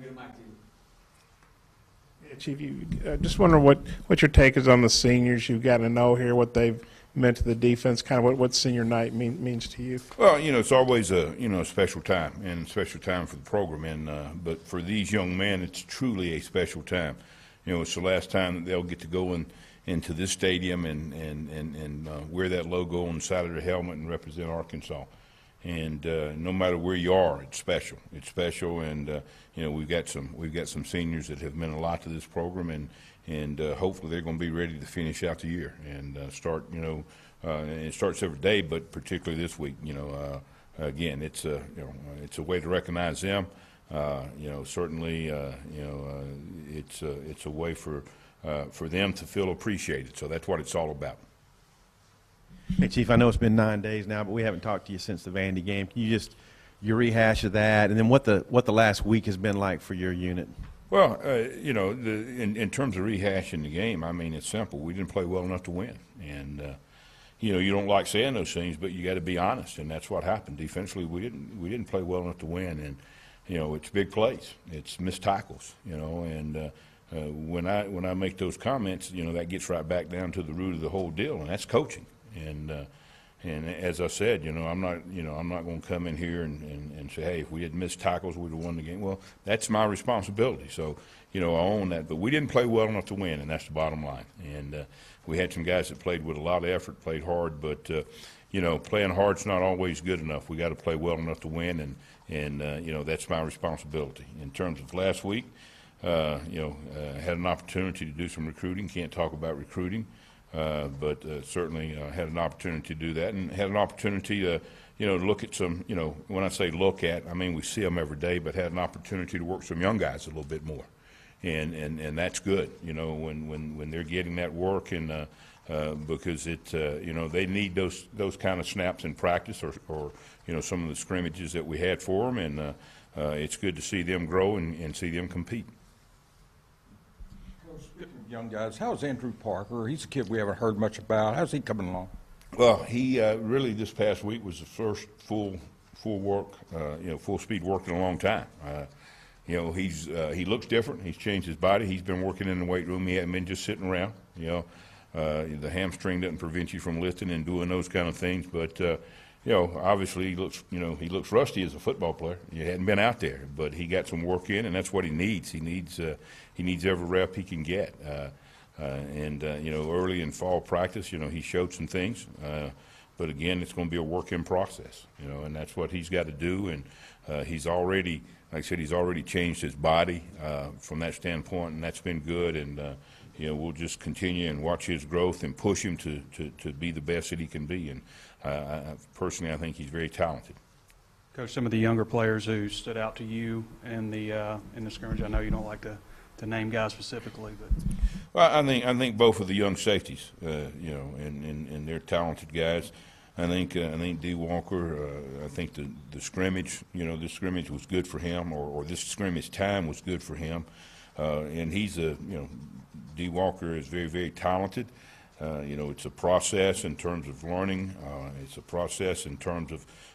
get a mic to you. Yeah, Chief, you just wonder what your take is on the seniors you've got to know here, what they've meant to the defense, kind of what senior night means to you. Well, it's always a special time, and a special time for the program, and but for these young men, it's truly a special time. It's the last time that they'll get to go into this stadium and wear that logo on the side of their helmet and represent Arkansas. And no matter where you are, it's special. It's special, and we've got some seniors that have meant a lot to this program, and hopefully they're going to be ready to finish out the year and start. And it starts every day, but particularly this week. Again, it's a way to recognize them. Certainly, it's a way for them to feel appreciated. So that's what it's all about. Hey, Chief, I know it's been 9 days now, but we haven't talked to you since the Vandy game. Can you just your rehash of that, and then what the last week has been like for your unit? Well, in terms of rehashing the game, I mean, it's simple. We didn't play well enough to win, and you don't like saying those things, but you got to be honest, and that's what happened. Defensively, we didn't play well enough to win, and it's big plays, it's missed tackles, and when I make those comments, that gets right back down to the root of the whole deal, and that's coaching. And as I said, I'm not going to come in here and say, hey, if we had missed tackles, we'd have won the game. Well, that's my responsibility. So, I own that. But we didn't play well enough to win, and that's the bottom line. And we had some guys that played with a lot of effort, played hard, but playing hard's not always good enough. We got to play well enough to win, and that's my responsibility. In terms of last week, had an opportunity to do some recruiting. Can't talk about recruiting. But certainly had an opportunity to do that, and had an opportunity to, look at some, when I say look at, I mean we see them every day, but had an opportunity to work some young guys a little bit more, and that's good, when they're getting that work, and because they need those kind of snaps in practice, or some of the scrimmages that we had for them, and it's good to see them grow and see them compete. Young guys, how's Andrew Parker? He's a kid we haven't heard much about. How's he coming along? Well, he really this past week was the first full work, full speed work in a long time. He looks different. He's changed his body. He's been working in the weight room. He hasn't been just sitting around. The hamstring doesn't prevent you from lifting and doing those kind of things. But obviously he looks rusty as a football player. He hadn't been out there, but he got some work in, and that's what he needs. He needs every rep he can get. Early in fall practice, he showed some things. But again, it's going to be a work in process, and that's what he's got to do. And he's already, like I said, he's already changed his body from that standpoint, and that's been good. And we'll just continue and watch his growth and push him to be the best that he can be. And personally, I think he's very talented. Coach, some of the younger players who stood out to you in the scrimmage, I know you don't like to name guys specifically, but well, I think both of the young safeties, and they're talented guys. I think D. Walker. I think the scrimmage, this scrimmage was good for him, or this scrimmage time was good for him. And he's D. Walker is very, very talented. It's a process in terms of learning. It's a process in terms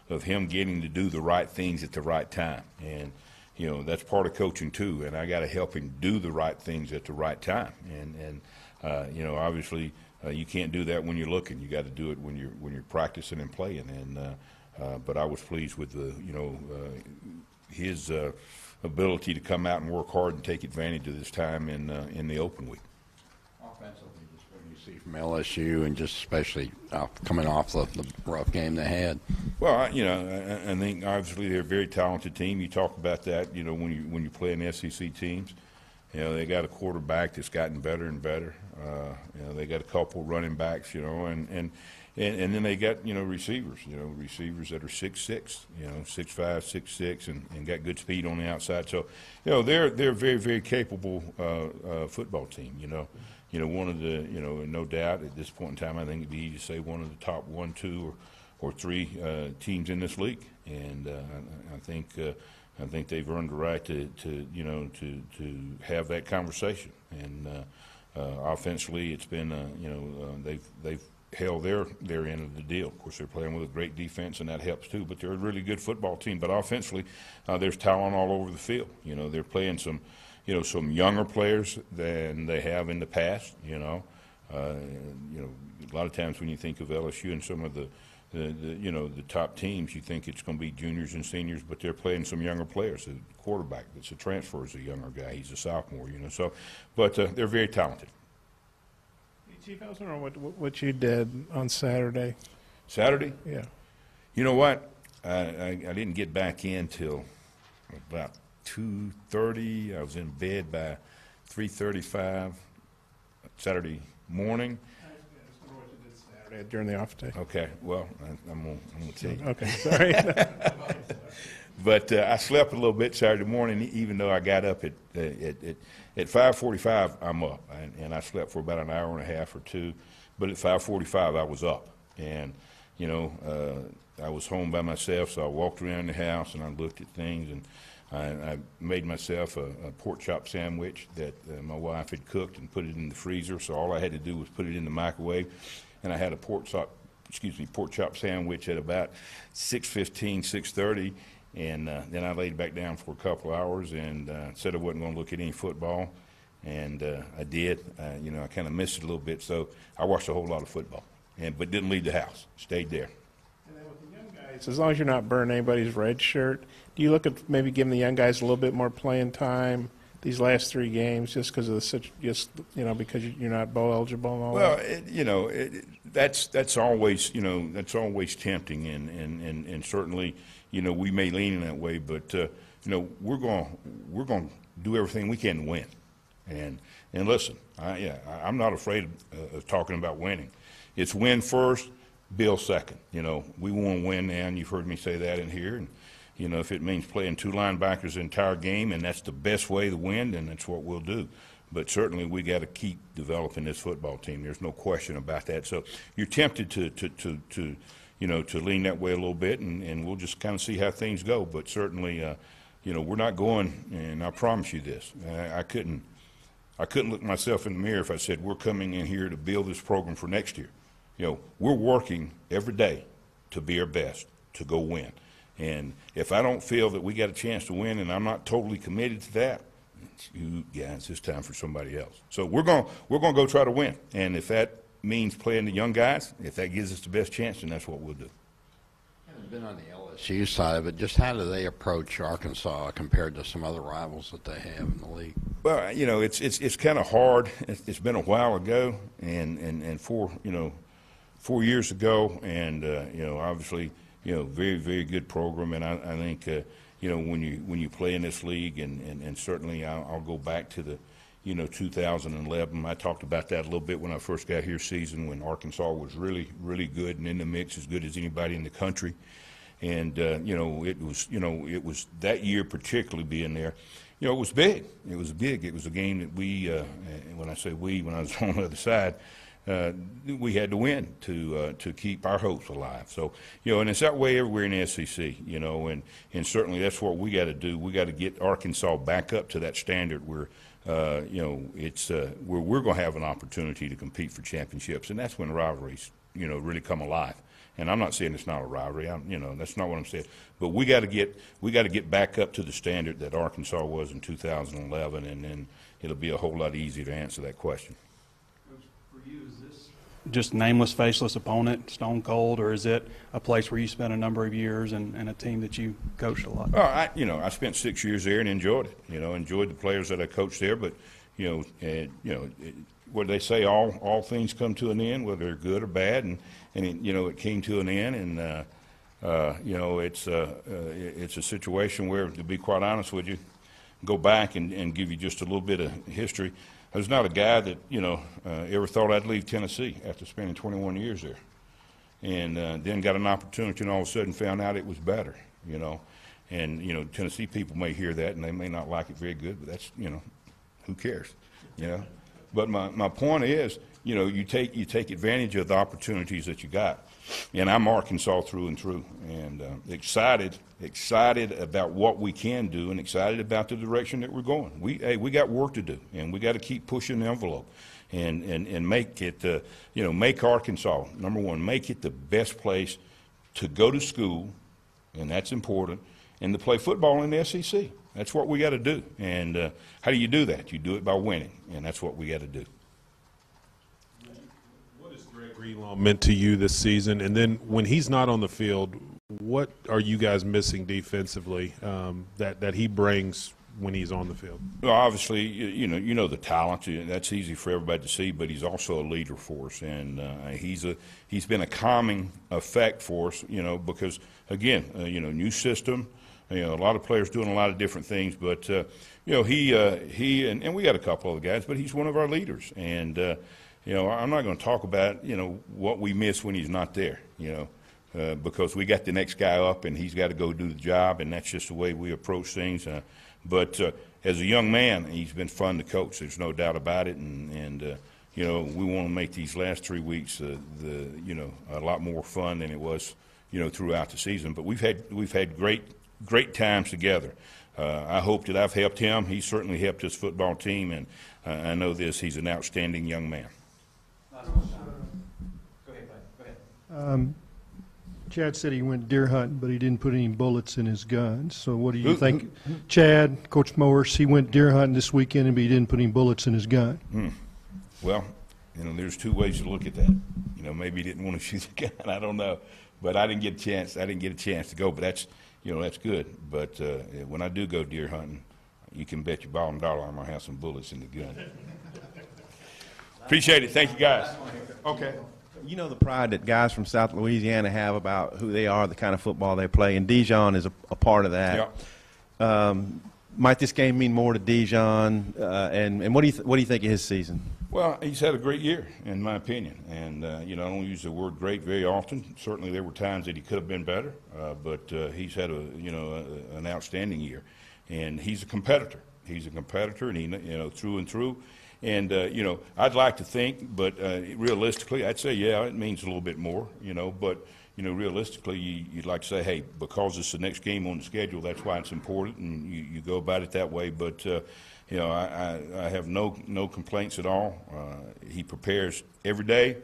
of him getting to do the right things at the right time. And that's part of coaching too. And I got to help him do the right things at the right time. And obviously you can't do that when you're looking. You got to do it when you're practicing and playing. And but I was pleased with his ability to come out and work hard and take advantage of this time in the open week. Offensively, just what you see from LSU, and just especially coming off the rough game they had. Well, I think obviously they're a very talented team. You talk about that, when you play in SEC teams. They got a quarterback that's gotten better and better. They got a couple running backs, and then they got receivers, receivers that are 6'6", 6'5", 6'6", and got good speed on the outside. So, they're a very, very capable football team. One of the no doubt at this point in time, I think it'd be easy to say one of the top 1, 2, or 3 teams in this league, and I think they've earned the right to have that conversation. And offensively, it's been they've held their end of the deal. Of course, they're playing with a great defense, and that helps too. But they're a really good football team. But offensively, there's talent all over the field. You know, they're playing some younger players than they have in the past. A lot of times when you think of LSU and some of the top teams, you think it's going to be juniors and seniors, but they're playing some younger players. The quarterback that's a transfer is a younger guy. He's a sophomore, but they're very talented. Chief, I was wondering what you did on Saturday. Saturday? Yeah. You know what? I didn't get back in till about 2:30. I was in bed by 3:35 Saturday morning. I just wonder what you did Saturday during the off day. Okay, well, I'm gonna tell you. Okay, sorry. But I slept a little bit Saturday morning, even though I got up at 5:45. I'm up, and I slept for about an hour and a half or two. But at 5:45, I was up, and I was home by myself, so I walked around the house and I looked at things, and I made myself a pork chop sandwich that my wife had cooked and put it in the freezer. So all I had to do was put it in the microwave, and I had a pork chop sandwich at about 6:15, 6:30. And then I laid back down for a couple of hours and said I wasn't going to look at any football, and I did. I kind of missed it a little bit, so I watched a whole lot of football, but didn't leave the house. Stayed there. And then with the young guys, as long as you're not burning anybody's red shirt, do you look at maybe giving the young guys a little bit more playing time these last 3 games, just because of because you're not bowl eligible and all Well, that? that's always tempting, and certainly. We may lean in that way, but we're going to do everything we can to win. And listen, I'm not afraid of talking about winning. It's win first, build second. We want to win now, and you've heard me say that in here. And if it means playing 2 linebackers the entire game, and that's the best way to win, then that's what we'll do. But certainly we got to keep developing this football team. There's no question about that. So you're tempted to lean that way a little bit, and we'll just kind of see how things go. But certainly, we're not going, and I promise you this, I couldn't look myself in the mirror if I said we're coming in here to build this program for next year. We're working every day to be our best, to go win. And if I don't feel that we got a chance to win, and I'm not totally committed to that, it's time for somebody else. So we're going to go try to win. And if that means playing the young guys, if that gives us the best chance, then that's what we'll do. Haven't been on the LSU side of it. Just how do they approach Arkansas compared to some other rivals that they have in the league? Well, it's kind of hard. It's been a while ago, and 4 years ago, and obviously, very, very good program. And I think when you play in this league, and certainly I'll go back to the 2011. I talked about that a little bit when I first got here season, when Arkansas was really, really good and in the mix, as good as anybody in the country. And, it was that year particularly being there. It was big. It was big. It was a game that when I say we, when I was on the other side, we had to win to keep our hopes alive. So, and it's that way everywhere in the SEC, and certainly that's what we got to do. We got to get Arkansas back up to that standard where, it's where we're going to have an opportunity to compete for championships, and that's when rivalries, really come alive. And I'm not saying it's not a rivalry. That's not what I'm saying. But we got to get back up to the standard that Arkansas was in 2011, and then it'll be a whole lot easier to answer that question. For you, is this just nameless, faceless opponent, stone cold, or is it a place where you spent a number of years and a team that you coached a lot? Well, I spent 6 years there and enjoyed it. Enjoyed the players that I coached there. But what they say, all things come to an end, whether they're good or bad, and it came to an end, and it's a situation where, to be quite honest with you, go back and give you just a little bit of history. I was not a guy that ever thought I'd leave Tennessee after spending 21 years there, and then got an opportunity, and all of a sudden found out it was better. And Tennessee people may hear that and they may not like it very good, but that's who cares, But my point is, you take advantage of the opportunities that you got. And I'm Arkansas through and through, and excited about what we can do, and excited about the direction that we're going. We got work to do, and we got to keep pushing the envelope, and make it, make Arkansas, number one, make it the best place to go to school, and that's important, and to play football in the SEC. That's what we got to do. And how do you do that? You do it by winning, and that's what we got to do. Greenlaw meant to you this season, and then when he's not on the field, what are you guys missing defensively that he brings when he's on the field? Well, obviously, you know the talent. That's easy for everybody to see, but he's also a leader for us, and he's been a calming effect for us. Because again, new system. A lot of players doing a lot of different things, but he and we got a couple of guys, but he's one of our leaders, and. I'm not going to talk about, what we miss when he's not there, because we got the next guy up and he's got to go do the job, and that's just the way we approach things. But as a young man, he's been fun to coach. There's no doubt about it, and we want to make these last 3 weeks a lot more fun than it was, throughout the season. But we've had great times together. I hope that I've helped him. He's certainly helped this football team, and I know this. He's an outstanding young man. Go ahead. Chad said he went deer hunting, but he didn't put any bullets in his guns. So what do you think? Chad, Coach Morris, he went deer hunting this weekend, but he didn't put any bullets in his gun. Well, there's two ways to look at that. Maybe he didn't want to shoot the gun. I don't know. But I didn't get a chance. I didn't get a chance to go. But that's good. But when I do go deer hunting, you can bet your bottom dollar I'm going to have some bullets in the gun. Appreciate it. Thank you, guys. Okay. You know the pride that guys from South Louisiana have about who they are, the kind of football they play, and Dijon is a part of that. Yeah. Might this game mean more to Dijon? And what do you think of his season? Well, he's had a great year, in my opinion. And, I don't use the word great very often. Certainly there were times that he could have been better, but he's had an outstanding year. And he's a competitor. He's a competitor, and he, through and through. And, I'd like to think, but realistically, I'd say, yeah, it means a little bit more, but, realistically, you'd like to say, hey, because it's the next game on the schedule, that's why it's important, and you go about it that way. But, I have no complaints at all. He prepares every day.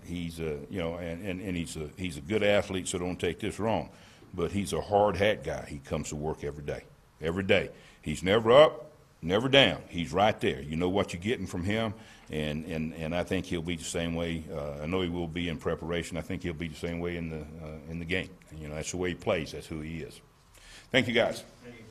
He's, and he's a good athlete, so don't take this wrong. But he's a hard hat guy. He comes to work every day. Every day. He's never up. Never down. He's right there. You know what you're getting from him, and I think he'll be the same way. I know he will be in preparation. I think he'll be the same way in the game. That's the way he plays. That's who he is. Thank you, guys. Thank you.